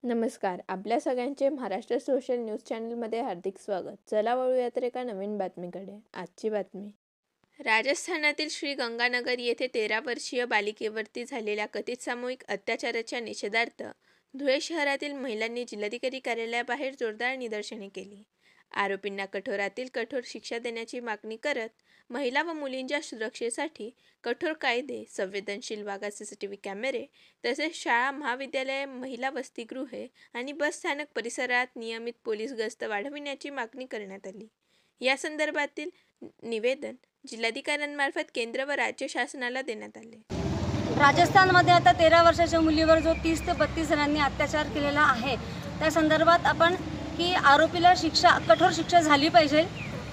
नमस्कार. आपल्या सगळ्यांचे महाराष्ट्र सोशल न्यूज चॅनलमध्ये हार्दिक स्वागत. चला वळूया तर एका नवीन बातमीकडे. आजची बातमी. राजस्थानातील श्री गंगानगर येथे 13 वर्षीय बालिकेवरती झालेल्या कथित सामूहिक अत्याचाराच्या निषेधार्थ धुळे शहरातील महिलांनी जिल्हाधिकारी कार्यालयाबाहेर जोरदार निदर्शने केली. आरोपींना कठोरातील कठोर शिक्षा देण्याची मागणी करत महिला व मुलींच्या सुरक्षेसाठी कठोर कायदे, संवेदनशील वागा CCTV कॅमेरे तसेच शाळा, महाविद्यालये, महिला वसतिगृहे आणि बस स्थानक परिसरात नियमित पोलीस गस्त वाढविण्याची मागणी करण्यात आली. या संदर्भातील निवेदन जिल्हाधिकाऱ्यांमार्फत केंद्र व राज्य शासनाला देण्यात आले. राजस्थानमध्ये आता 13 वर्षाच्या मुलीवर जो 30 ते 32 जणांनी अत्याचार केलेला आहे त्या संदर्भात आपण की आरोपीला कठोर शिक्षा झाली पाहिजे.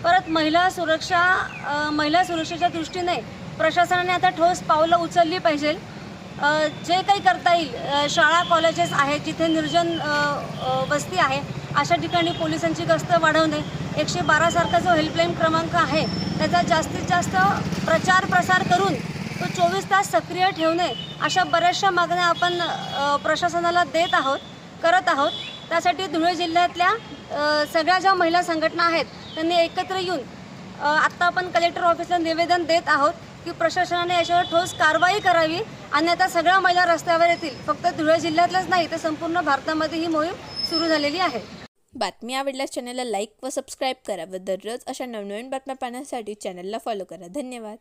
परत महिला सुरक्षेच्या दृष्टीने प्रशासनाने आता ठोस पावलं उचलली पाहिजे. जे काही करता येईल, शाळा कॉलेजेस आहेत जिथे निर्जन वस्ती आहे अशा ठिकाणी पोलिसांची गस्त वाढवणे, 112 सारखा जो हेल्पलाईन क्रमांक आहे त्याचा जास्तीत जास्त प्रचार प्रसार करून तो 24 तास सक्रिय ठेवणे, अशा बऱ्याचशा मागण्या आपण प्रशासनाला करत आहोत. त्यासाठी धुळे जिल्ह्यातल्या सगळ्या ज्या महिला संघटना आहेत त्यांनी एकत्र येऊन आत्ता आपण कलेक्टर ऑफिसला निवेदन देत आहोत की प्रशासनाने याच्यावर ठोस कारवाई करावी. आणि आता सगळ्या महिला रस्त्यावर येतील. फक्त धुळे जिल्ह्यातलंच नाही तर संपूर्ण भारतामध्ये ही मोहीम सुरू झालेली आहे. बातमी आवडल्यास चॅनलला लाईक व सबस्क्राईब करा व दररोज अशा नवनवीन बातम्या पाहण्यासाठी चॅनलला फॉलो करा. धन्यवाद.